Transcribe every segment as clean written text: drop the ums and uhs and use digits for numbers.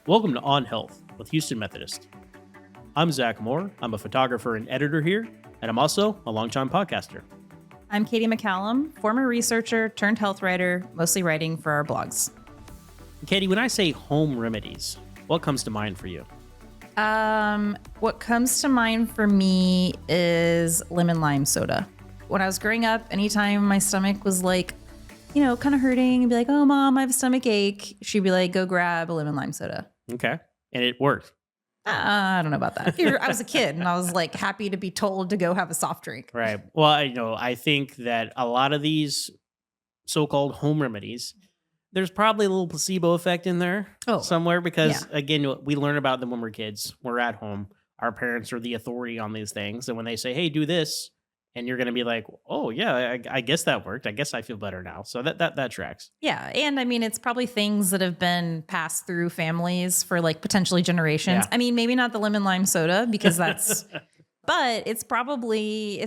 Welcome to On Health with Houston Methodist. I'm Zach Moore. I'm a photographer and editor here, and I'm also a longtime podcaster. I'm Katie McCallum, former researcher turned health writer, mostly writing for our blogs. Katie, when I say home remedies, what comes to mind for you? What comes to mind for me is lemon lime soda. When I was growing up, anytime my stomach was like, kind of hurting, and be like, "Oh, Mom, I have a stomach ache," she'd be like, "Go grab a lemon lime soda." Okay. And it worked. I don't know about that. I was a kid and I was like happy to be told to go have a soft drink. Right. Well, I think that a lot of these so-called home remedies, there's probably a little placebo effect in there somewhere because, again, we learn about them when we're kids. We're at home. Our parents are the authority on these things. And when they say, "Hey, do this," and you're going to be like, "Oh, yeah, I guess that worked. I guess I feel better now." So that tracks. Yeah. And I mean, it's probably things that have been passed through families for like potentially generations. Yeah. I mean, maybe not the lemon lime soda because that's, but it's probably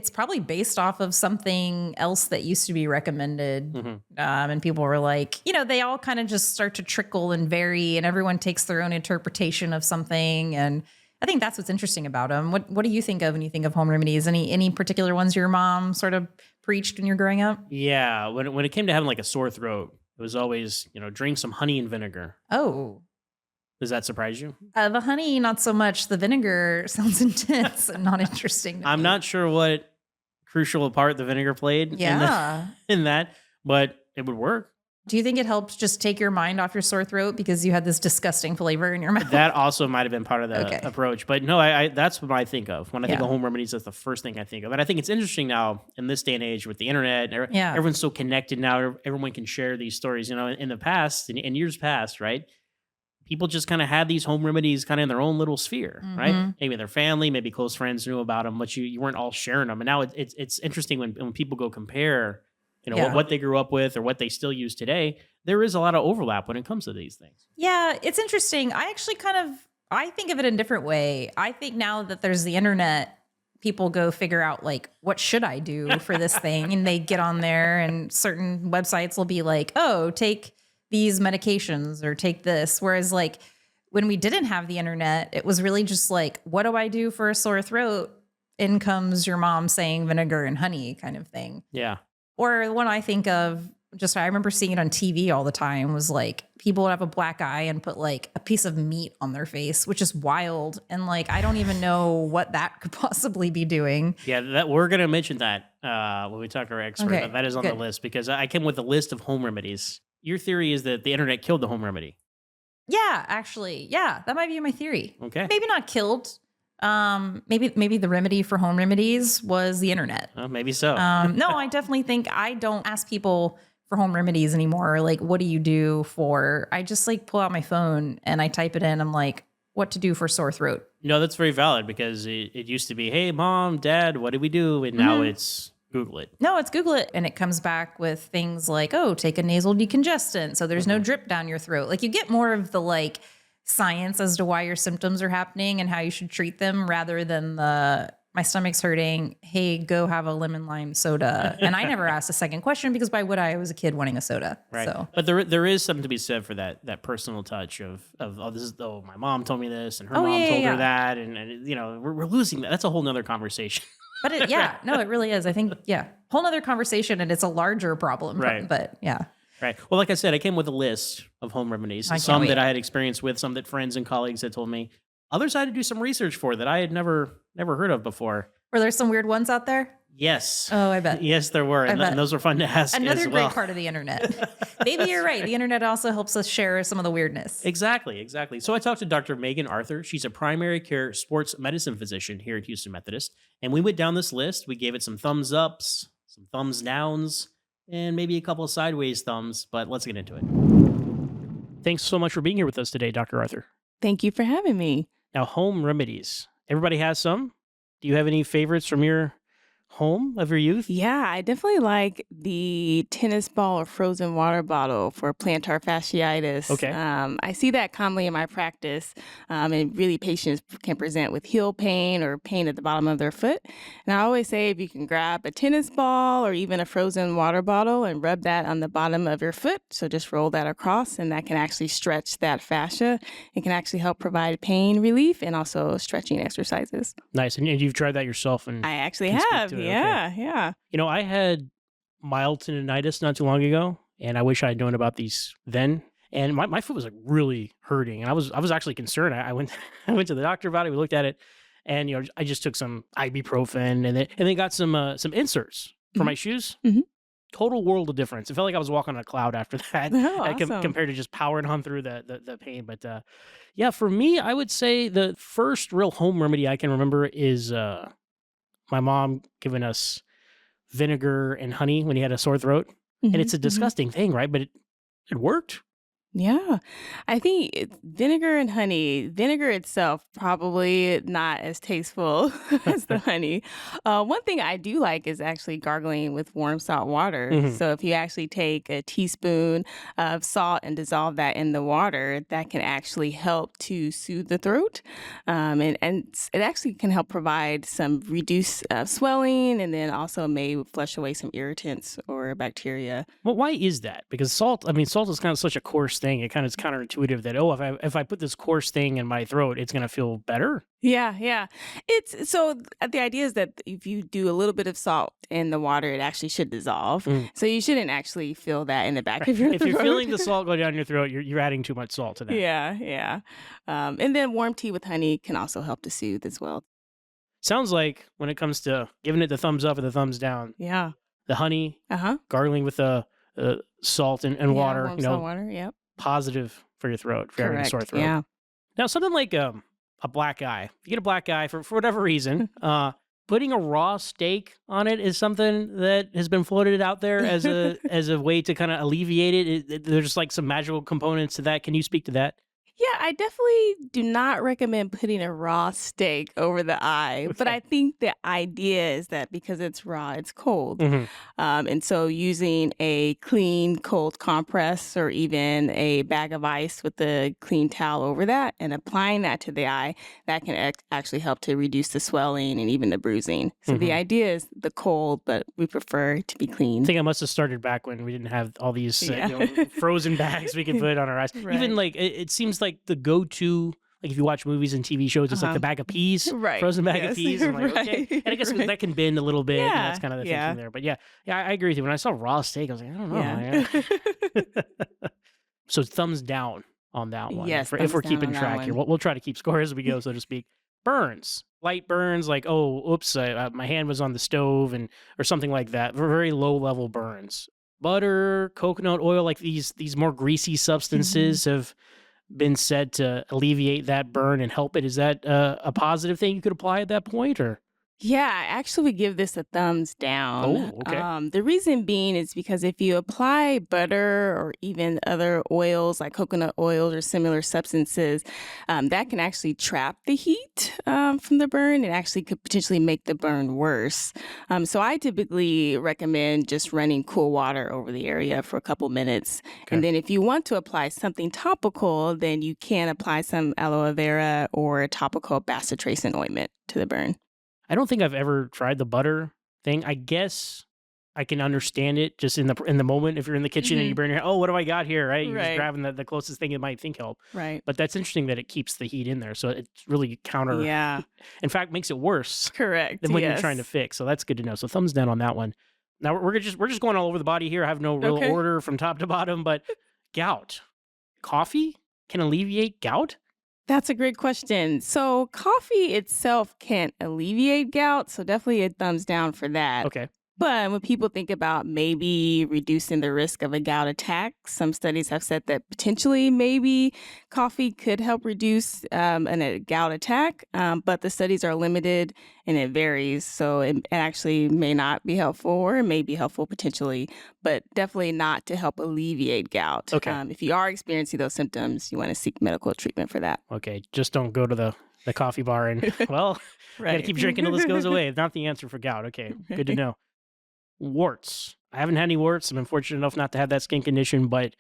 based off of something else that used to be recommended. Mm-hmm. And people were like, they all kind of just start to trickle and vary and everyone takes their own interpretation of something. And I think that's what's interesting about them. What do you think of when you think of home remedies? Any particular ones your mom sort of preached when you're growing up? Yeah. When it came to having like a sore throat, it was always, drink some honey and vinegar. Oh. Does that surprise you? The honey, not so much. The vinegar sounds intense and not interesting to I'm me. not sure what crucial part the vinegar played in that, but it would work. Do you think it helped just take your mind off your sore throat because you had this disgusting flavor in your mouth? That also might have been part of the approach. But no, I that's what I think of. When I think of home remedies, that's the first thing I think of. And I think it's interesting now in this day and age with the internet, everyone's so connected now. Everyone can share these stories. In the past, in years past, right? People just kind of had these home remedies kind of in their own little sphere, right? Maybe their family, maybe close friends knew about them, but you weren't all sharing them. And now it's interesting when people go compare what they grew up with or what they still use today, there is a lot of overlap when it comes to these things. Yeah, it's interesting. I actually I think of it in a different way. I think now that there's the internet, people go figure out like, what should I do for this thing? And they get on there and certain websites will be like, "Oh, take these medications or take this." Whereas like when we didn't have the internet, it was really just like, what do I do for a sore throat? In comes your mom saying vinegar and honey kind of thing. Yeah. Or the one I think of, I remember seeing it on TV all the time, was like people would have a black eye and put like a piece of meat on their face, which is wild. And like, I don't even know what that could possibly be doing. Yeah, we're going to mention that when we talk to our expert. Okay, that is on the list because I came with a list of home remedies. Your theory is that the internet killed the home remedy. Yeah, actually. Yeah, that might be my theory. Okay. Maybe not killed. Maybe the remedy for home remedies was the internet. Maybe so. No, I definitely think I don't ask people for home remedies anymore. Like, what do you do for, I just like pull out my phone and I type it in. I'm like, what to do for sore throat. No, that's very valid because it used to be, "Hey, Mom, Dad, what do we do?" And now it's Google it. No, it's Google it. And it comes back with things like, "Oh, take a nasal decongestant so there's no drip down your throat." Like you get more of the like science as to why your symptoms are happening and how you should treat them rather than my stomach's hurting, hey, go have a lemon lime soda. And I never asked a second question because why would I? I was a kid wanting a soda. Right. So. But there is something to be said for that personal touch of my mom told me this and her mom told her that. And we're losing that. That's a whole nother conversation. But it really is. I think, whole nother conversation and it's a larger problem. Right. But yeah. Right. Well, like I said, I came with a list of home remedies, some that I had experience with, some that friends and colleagues had told me. Others I had to do some research for that I had never heard of before. Were there some weird ones out there? Yes. Oh, I bet. Yes, there were. And those were fun to ask Another as well. great part of the internet. Maybe you're right. The internet also helps us share some of the weirdness. Exactly. So I talked to Dr. Megan Arthur. She's a primary care sports medicine physician here at Houston Methodist. And we went down this list. We gave it some thumbs ups, some thumbs downs, and maybe a couple of sideways thumbs, but let's get into it. Thanks so much for being here with us today, Dr. Arthur. Thank you for having me. Now, home remedies. Everybody has some. Do you have any favorites from your home of your youth? Yeah, I definitely like the tennis ball or frozen water bottle for plantar fasciitis. Okay. I see that commonly in my practice, and really patients can present with heel pain or pain at the bottom of their foot. And I always say if you can grab a tennis ball or even a frozen water bottle and rub that on the bottom of your foot, so just roll that across, and that can actually stretch that fascia. It can actually help provide pain relief and also stretching exercises. Nice. And you've tried that yourself? And I actually can speak have. to it. Yeah, Okay. yeah. I had mild tendonitis not too long ago, and I wish I had known about these then. And my foot was like really hurting, and I was actually concerned. I went I went to the doctor about it. We looked at it, and I just took some ibuprofen, and then got some inserts for my shoes. Mhm. Total world of difference. It felt like I was walking on a cloud after that, Oh, awesome. compared to just powering on through the pain. But yeah, for me, I would say the first real home remedy I can remember is my mom giving us vinegar and honey when he had a sore throat. And it's a disgusting thing, right? But it worked. Yeah, I think vinegar and honey, vinegar itself probably not as tasteful as the honey. One thing I do like is actually gargling with warm salt water. So if you actually take a teaspoon of salt and dissolve that in the water, that can actually help to soothe the throat. And it actually can help provide some reduced swelling, and then also may flush away some irritants or bacteria. Well, why is that? Because salt is kind of such a coarse thing. It kind of is counterintuitive that, if I put this coarse thing in my throat, it's going to feel better. Yeah. It's so the idea is that if you do a little bit of salt in the water, it actually should dissolve. So you shouldn't actually feel that in the back of your throat. If you're feeling the salt go down your throat, you're adding too much salt to that. Yeah. And then warm tea with honey can also help to soothe as well. Sounds like when it comes to giving it the thumbs up or the thumbs down, Yeah. the honey, gargling with the salt and water, warm salt water. Yep. positive for your throat, for having a sore throat. Yeah. Now, something like a black eye. If you get a black eye for whatever reason, putting a raw steak on it is something that has been floated out there as a way to kind of alleviate it. There's like some magical components to that. Can you speak to that? Yeah, I definitely do not recommend putting a raw steak over the eye. But I think the idea is that because it's raw, it's cold. And so using a clean, cold compress or even a bag of ice with a clean towel over that and applying that to the eye, that can actually help to reduce the swelling and even the bruising. So the idea is the cold, but we prefer to be clean. I think I must have started back when we didn't have all these frozen bags we could put on our eyes. Right. Even like it seems like the go-to, like if you watch movies and TV shows, it's like the bag of peas, frozen bag of peas. I'm like, okay. And I guess that can bend a little bit. And that's kind of the thinking there. But yeah, I agree with you. When I saw raw steak, I was like, I don't know. So thumbs down on that one. Yes, if we're keeping track here. We'll try to keep score as we go, so to speak. Burns, light burns, like, oops, my hand was on the stove or something like that. Very low level burns. Butter, coconut oil, like these more greasy substances have been said to alleviate that burn and help it. Is that a positive thing you could apply at that point, or? Yeah, I actually would give this a thumbs down. Oh, okay. The reason being is because if you apply butter or even other oils like coconut oils or similar substances, that can actually trap the heat from the burn and actually could potentially make the burn worse. So I typically recommend just running cool water over the area for a couple minutes. Okay. And then if you want to apply something topical, then you can apply some aloe vera or a topical bacitracin ointment to the burn. I don't think I've ever tried the butter thing. I guess I can understand it just in the moment. If you're in the kitchen and you burn your hand, what do I got here? Right? You're just grabbing the closest thing you might think help. Right. But that's interesting that it keeps the heat in there. So it's really counter. Yeah. In fact, makes it worse. Correct. Than when you're trying to fix. So that's good to know. So thumbs down on that one. Now we're just going all over the body here. I have no real order from top to bottom, but gout. Coffee can alleviate gout? That's a great question. So coffee itself can't alleviate gout, so definitely a thumbs down for that. Okay. But when people think about maybe reducing the risk of a gout attack, some studies have said that potentially maybe coffee could help reduce a gout attack, but the studies are limited and it varies. So it actually may not be helpful or it may be helpful potentially, but definitely not to help alleviate gout. Okay. If you are experiencing those symptoms, you want to seek medical treatment for that. Okay. Just don't go to the the coffee bar and, well, Right. got to keep drinking till this goes away. Not the answer for gout. Okay, good to know. Warts. I haven't had any warts. I'm fortunate enough not to have that skin condition, but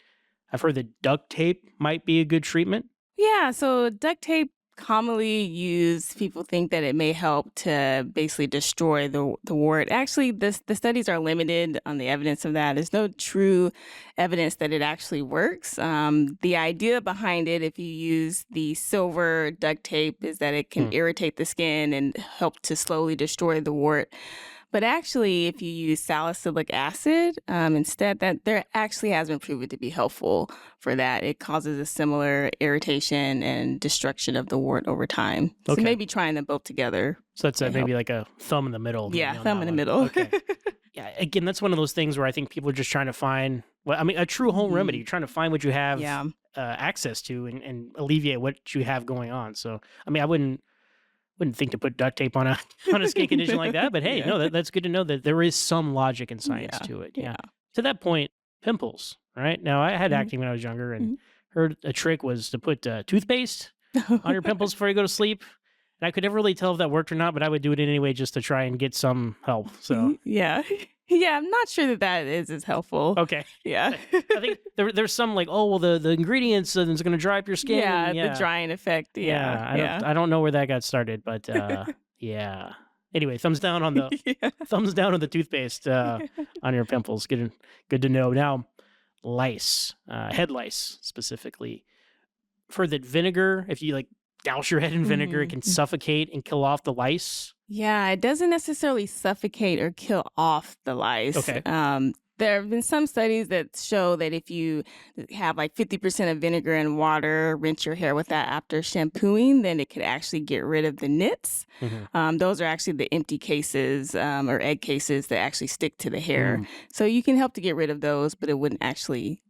I've heard that duct tape might be a good treatment. Yeah, so duct tape commonly used, people think that it may help to basically destroy the wart. Actually, the studies are limited on the evidence of that. There's no true evidence that it actually works. The idea behind it, if you use the silver duct tape, is that it can irritate the skin and help to slowly destroy the wart. But actually, if you use salicylic acid instead, that there actually has been proven to be helpful for that. It causes a similar irritation and destruction of the wart over time. So maybe trying them both together. So that's maybe like a thumb in the middle. Yeah, thumb in the middle. Okay. Yeah, again, that's one of those things where I think people are just trying to find, well, I mean, a true home remedy. You're trying to find what you have access to and alleviate what you have going on. So, I mean, I wouldn't think to put duct tape on a skin condition like that, but hey, no, that's good to know that there is some logic and science to it. Yeah. To that point, pimples, right? Now, I had acne when I was younger, and heard a trick was to put toothpaste on your pimples before you go to sleep. And I could never really tell if that worked or not, but I would do it anyway just to try and get some help. So Yeah, I'm not sure that is as helpful. Okay. Yeah. I think there's some like, oh, well, the ingredients is going to dry up your skin. Yeah, the drying effect. I don't know where that got started, but yeah. Anyway, thumbs down on the toothpaste on your pimples. Good to know. Now, lice, head lice specifically. For that vinegar, if you like douse your head in vinegar, it can suffocate and kill off the lice. Yeah, it doesn't necessarily suffocate or kill off the lice. Okay. There have been some studies that show that if you have like 50% of vinegar and water, rinse your hair with that after shampooing, then it could actually get rid of the nits. Those are actually the empty cases or egg cases that actually stick to the hair. So you can help to get rid of those, but it wouldn't actually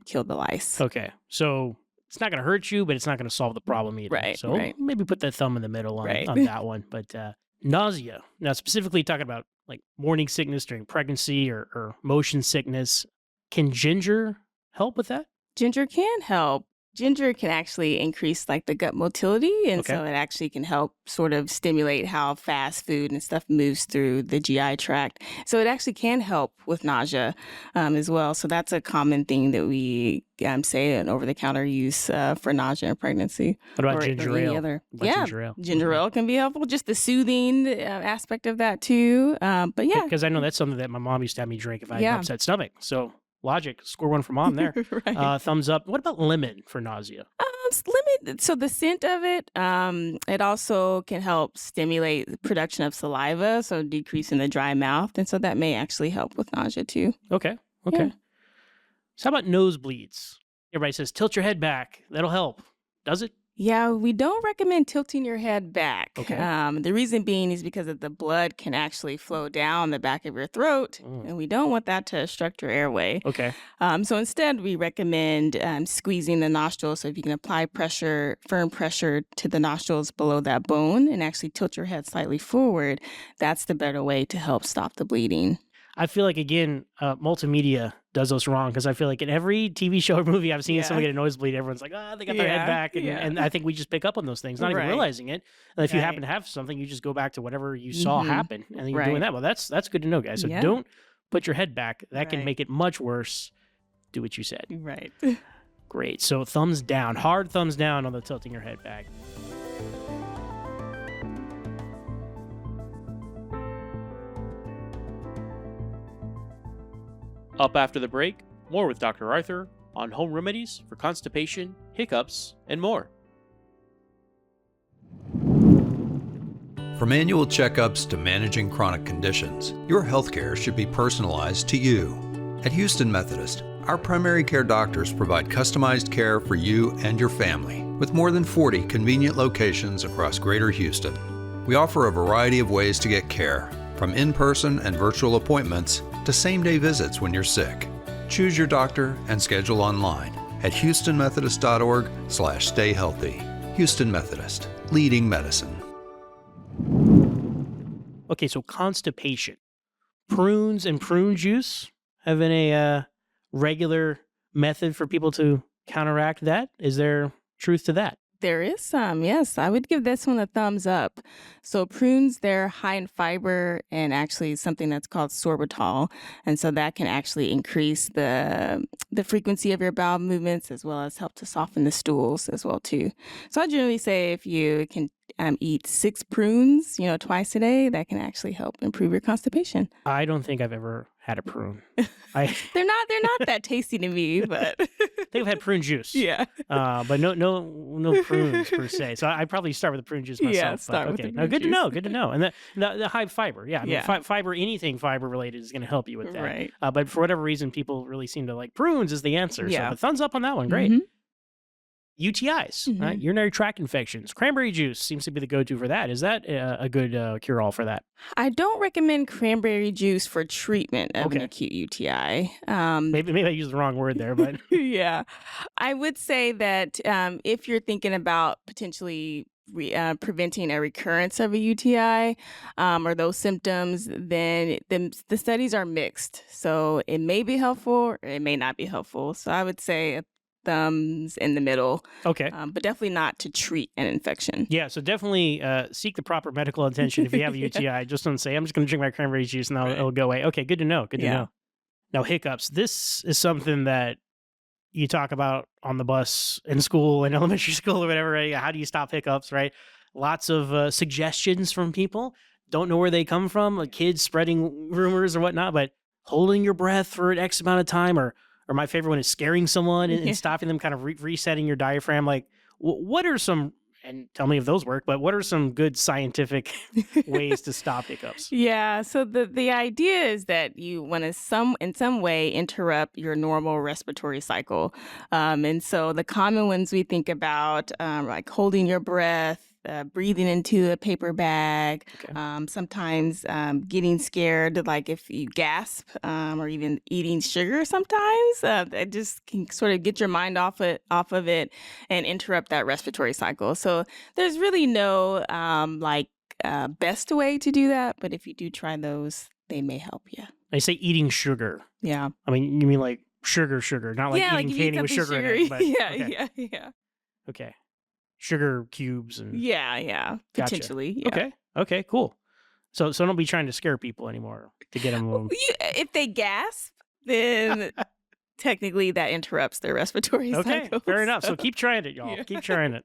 kill the lice. Okay. So it's not going to hurt you, but it's not going to solve the problem either. Right. So maybe put that thumb in the middle on that one. But nausea. Now, specifically talking about like morning sickness during pregnancy or motion sickness. Can ginger help with that? Ginger can help. Ginger can actually increase like the gut motility, and so it actually can help sort of stimulate how fast food and stuff moves through the GI tract. So it actually can help with nausea as well. So that's a common thing that we say an over-the-counter use for nausea and pregnancy. What about ginger ale? Ginger ale can be helpful. Just the soothing aspect of that too. But yeah, because I know that's something that my mom used to have me drink if I had an upset stomach. So logic, score one for mom there. Thumbs up. What about lemon for nausea? Lemon, so the scent of it, it also can help stimulate the production of saliva, so decreasing the dry mouth, and so that may actually help with nausea too. Okay. So how about nosebleeds? Everybody says tilt your head back. That'll help. Does it? Yeah, we don't recommend tilting your head back. Okay. The reason being is because the blood can actually flow down the back of your throat, and we don't want that to obstruct your airway. Okay. So instead, we recommend squeezing the nostrils. So if you can apply firm pressure to the nostrils below that bone and actually tilt your head slightly forward, that's the better way to help stop the bleeding. I feel like, again, multimedia does us wrong because I feel like in every TV show or movie I've seen someone get a nosebleed, everyone's like, they got their head back. And I think we just pick up on those things, not even realizing it. And if you happen to have something, you just go back to whatever you saw happen and then you're doing that. Well, that's good to know, guys. So don't put your head back. That can make it much worse. Do what you said. Right. Great. So thumbs down, hard thumbs down on the tilting your head back. Up after the break, more with Dr. Arthur on home remedies for constipation, hiccups, and more. From annual checkups to managing chronic conditions, your healthcare should be personalized to you. At Houston Methodist, our primary care doctors provide customized care for you and your family, with more than 40 convenient locations across Greater Houston. We offer a variety of ways to get care, from in-person and virtual appointments to same-day visits when you're sick. Choose your doctor and schedule online at houstonmethodist.org/stayhealthy. Houston Methodist, leading medicine. Okay, so constipation. Prunes and prune juice have been a regular method for people to counteract that. Is there truth to that? There is some, yes. I would give this one a thumbs up. So prunes, they're high in fiber and actually something that's called sorbitol. And so that can actually increase the frequency of your bowel movements as well as help to soften the stools as well too. So I generally say if you can eat 6 prunes, twice a day, that can actually help improve your constipation. I don't think I've ever had a prune. They're not that tasty to me, but I think I've had prune juice. Yeah. But no prunes per se. So I'd probably start with the prune juice myself. Yeah, start with the prune good juice. to know. Good to know. And the high fiber. Yeah. I mean, fiber, anything fiber related is going to help you with that. Right. But for whatever reason, people really seem to like prunes is the answer. Yeah. So the thumbs up on that one. Great. Mm-hmm. UTIs, right? Urinary tract infections. Cranberry juice seems to be the go-to for that. Is that a good cure-all for that? I don't recommend cranberry juice for treatment of an acute UTI. Maybe I used the wrong word there, but yeah, I would say that if you're thinking about potentially preventing a recurrence of a UTI or those symptoms, then the studies are mixed. So it may be helpful or it may not be helpful. So I would say thumbs in the middle. Okay. But definitely not to treat an infection. Yeah, so definitely seek the proper medical attention if you have a UTI. Just don't say, I'm just going to drink my cranberry juice and it'll go away. Okay, good to know. Good to know. Now, hiccups. This is something that you talk about on the bus in school, in elementary school or whatever. Right? How do you stop hiccups, right? Lots of suggestions from people. Don't know where they come from, like kids spreading rumors or whatnot, but holding your breath for an X amount of time or my favorite one is scaring someone and stopping them, kind of resetting your diaphragm. Like, what are some, and tell me if those work, but what are some good scientific ways to stop hiccups? Yeah, so the idea is that you want to in some way interrupt your normal respiratory cycle. And so the common ones we think about, like holding your breath, breathing into a paper bag, sometimes getting scared, like if you gasp, or even eating sugar sometimes. That just can sort of get your mind off of it and interrupt that respiratory cycle. So there's really no best way to do that, but if you do try those, they may help you. I say eating sugar. Yeah. I mean, you mean like sugar, not like eating candy with sugar in it. But, yeah. Okay. Sugar cubes and potentially. Gotcha. Yeah. Okay, cool. So don't be trying to scare people anymore to get them. If they gasp, then technically that interrupts their respiratory cycle. Okay, fair enough. So keep trying it, y'all. Yeah. Keep trying it.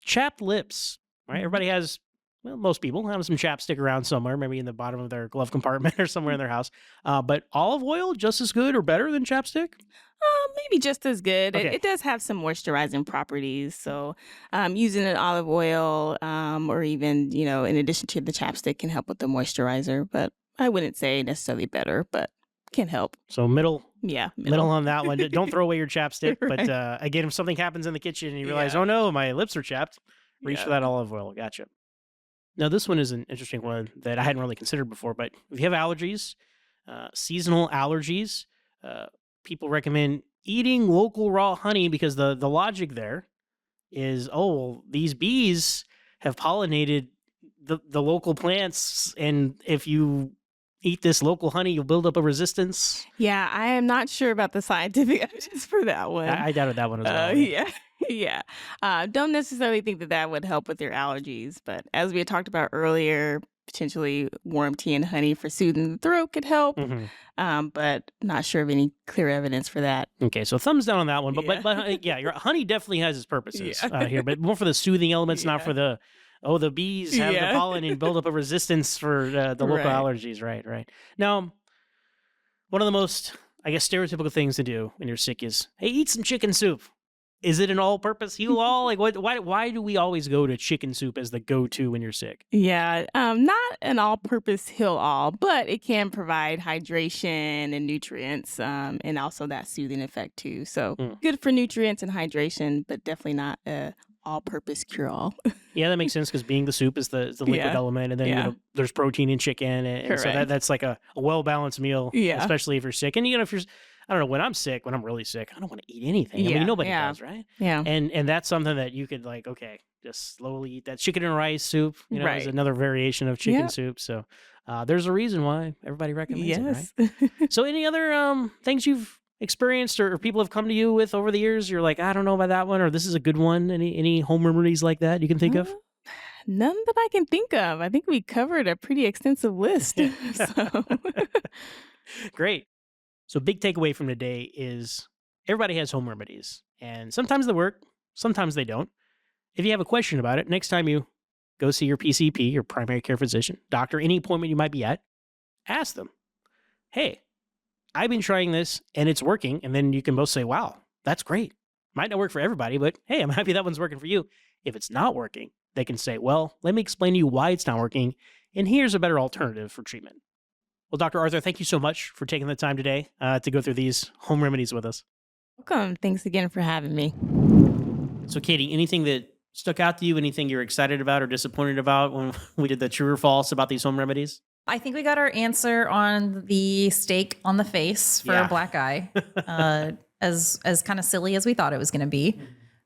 Chapped lips, right? Everybody has. Well, most people have some chapstick around somewhere, maybe in the bottom of their glove compartment or somewhere in their house. But olive oil, just as good or better than chapstick? Maybe just as good. Okay. It does have some moisturizing properties. So using an olive oil or even, in addition to the chapstick can help with the moisturizer. But I wouldn't say necessarily better, but can help. So middle. Yeah. Middle on that one. Don't throw away your chapstick. Right. But again, if something happens in the kitchen and you realize, oh no, my lips are chapped, reach for that olive oil. Gotcha. Now, this one is an interesting one that I hadn't really considered before, but if you have allergies, seasonal allergies, people recommend eating local raw honey because the logic there is, these bees have pollinated the local plants, and if you eat this local honey, you'll build up a resistance. Yeah, I am not sure about the scientific evidence for that one. I doubted that one as well. Yeah. Don't necessarily think that would help with your allergies, but as we had talked about earlier, potentially warm tea and honey for soothing the throat could help, but not sure of any clear evidence for that. Okay, so thumbs down on that one. But your honey definitely has its purposes here, but more for the soothing elements, not for the bees have the pollen and build up a resistance for the local allergies. Right. Now, one of the most, I guess, stereotypical things to do when you're sick is, hey, eat some chicken soup. Is it an all-purpose heal-all? Like, why do we always go to chicken soup as the go-to when you're sick? Yeah, not an all-purpose heal-all, but it can provide hydration and nutrients, and also that soothing effect too. So good for nutrients and hydration, but definitely not a all-purpose cure-all. Yeah, that makes sense because being the soup is the liquid element, and then there's protein in chicken, and so that's like a well-balanced meal, especially if you're sick. And if you're, I don't know, when I'm really sick, I don't want to eat anything. I mean, nobody does, right? Yeah. And that's something that you could just slowly eat. That chicken and rice soup, is another variation of chicken soup. So there's a reason why everybody recommends it, right? So any other things you've experienced or people have come to you with over the years? You're like, I don't know about that one, or this is a good one. Any home remedies like that you can think of? None that I can think of. I think we covered a pretty extensive list. So. Great. So big takeaway from today is everybody has home remedies, and sometimes they work, sometimes they don't. If you have a question about it, next time you go see your PCP, your primary care physician, doctor, any appointment you might be at, ask them, hey, I've been trying this and it's working. And then you can both say, wow, that's great. Might not work for everybody, but hey, I'm happy that one's working for you. If it's not working, they can say, well, let me explain to you why it's not working, and here's a better alternative for treatment. Well, Dr. Arthur, thank you so much for taking the time today to go through these home remedies with us. Welcome. Thanks again for having me. So, Katie, anything that stuck out to you, anything you're excited about or disappointed about when we did the true or false about these home remedies? I think we got our answer on the steak on the face for a black eye, as kind of silly as we thought it was going to be.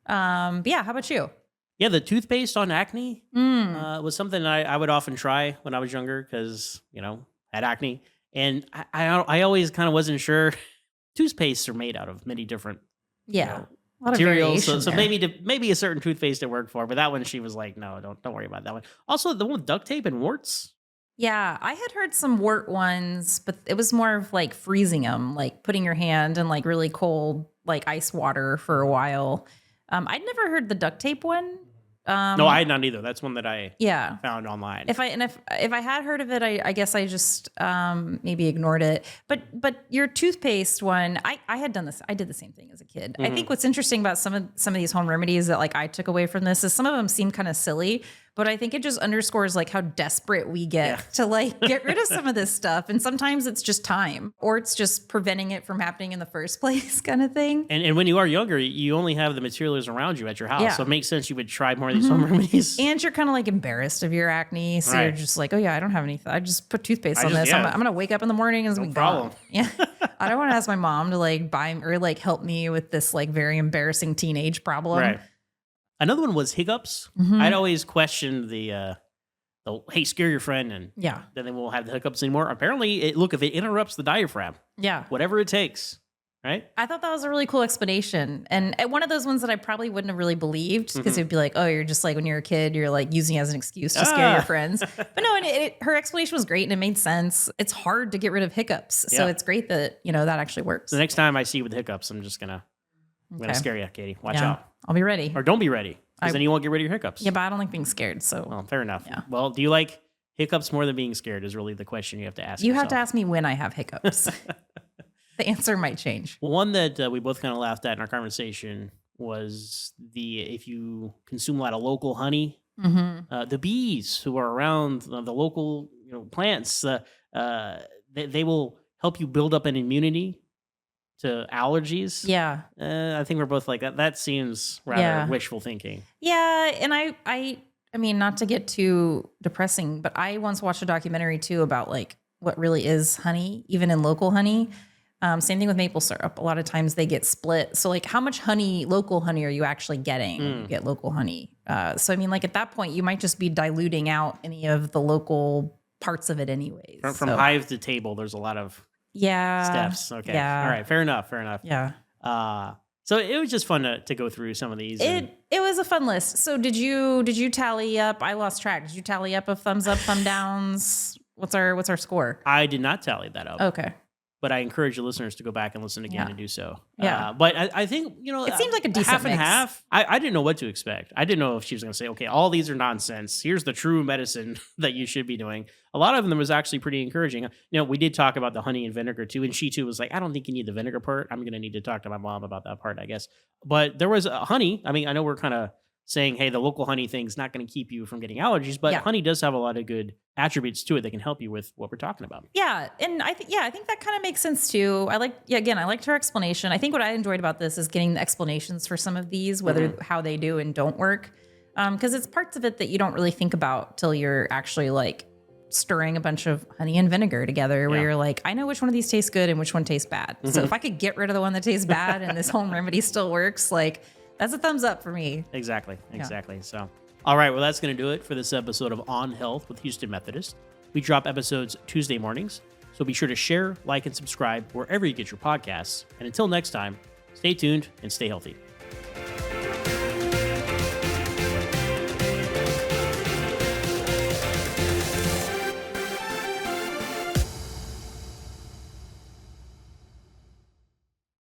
But yeah, how about you? Yeah, the toothpaste on acne was something I would often try when I was younger because, had acne. And I always kind of wasn't sure. Toothpastes are made out of many different a lot of materials. variation So maybe a certain toothpaste it worked for, but that one she was like, no, don't worry about that one. Also, the one with duct tape and warts. Yeah, I had heard some wart ones, but it was more of like freezing them, like putting your hand in like really cold, like ice water for a while. I'd never heard the duct tape one. No, I had not either. That's one that I found online. If I had heard of it, I guess I just maybe ignored it. But your toothpaste one, I had done this. I did the same thing as a kid. I think what's interesting about some of these home remedies that like I took away from this is some of them seem kind of silly, but I think it just underscores like how desperate we get to like get rid of some of this stuff. And sometimes it's just time, or it's just preventing it from happening in the first place, kind of thing. And when you are younger, you only have the materials around you at your house, so it makes sense you would try more of these home remedies. And you're kind of like embarrassed of your acne, so you're just like, oh yeah, I don't have anything. I just put toothpaste on this. I'm gonna wake up in the morning and it's gone. Yeah, I don't want to ask my mom to like buy or like help me with this like very embarrassing teenage problem. Right. Another one was hiccups. I'd always questioned the hey, scare your friend, and then they won't have the hiccups anymore. Apparently, if it interrupts the diaphragm, whatever it takes, right? I thought that was a really cool explanation, and one of those ones that I probably wouldn't have really believed because it'd be like, oh, you're just like when you're a kid, you're like using it as an excuse to scare your friends. But no, and her explanation was great and it made sense. It's hard to get rid of hiccups, so it's great that that actually works. So the next time I see you with hiccups, I'm just gonna scare you, Katie. Watch out. I'll be ready. Or don't be ready, because then you won't get rid of your hiccups. Yeah, but I don't like being scared. So, well, fair enough. Yeah. Well, do you like hiccups more than being scared? Is really the question you have to ask. You have to ask me when I have hiccups. The answer might change. One that we both kind of laughed at in our conversation was if you consume a lot of local honey, the bees who are around the local plants, they will help you build up an immunity to allergies. Yeah. I think we're both like that. That seems rather wishful thinking. Yeah. And I mean, not to get too depressing, but I once watched a documentary too about like what really is honey, even in local honey. Same thing with maple syrup. A lot of times they get split. So like how much local honey are you actually getting when you get local honey? So I mean, like at that point, you might just be diluting out any of the local parts of it anyways. From hive to table, there's a lot of steps. Okay. Yeah. All right. Fair enough. Yeah. So it was just fun to go through some of these. It was a fun list. So did you tally up? I lost track. Did you tally up of thumbs up, thumb downs? What's our score? I did not tally that up. Okay. But I encourage the listeners to go back and listen again and do so. Yeah. But I think, it seemed like a decent half and mix. half. I didn't know what to expect. I didn't know if she was going to say, okay, all these are nonsense. Here's the true medicine that you should be doing. A lot of them was actually pretty encouraging. We did talk about the honey and vinegar too. And she too was like, I don't think you need the vinegar part. I'm going to need to talk to my mom about that part, I guess. But there was honey. I mean, I know we're kind of saying, hey, the local honey thing's not going to keep you from getting allergies, but honey does have a lot of good attributes to it that can help you with what we're talking about. Yeah. And I think that kind of makes sense too. I liked her explanation. I think what I enjoyed about this is getting the explanations for some of these, whether how they do and don't work. Because it's parts of it that you don't really think about till you're actually like stirring a bunch of honey and vinegar together where you're like, I know which one of these tastes good and which one tastes bad. So if I could get rid of the one that tastes bad and this home remedy still works, like that's a thumbs up for me. Exactly. So, all right. Well, that's going to do it for this episode of On Health with Houston Methodist. We drop episodes Tuesday mornings. So be sure to share, like, and subscribe wherever you get your podcasts. And until next time, stay tuned and stay healthy.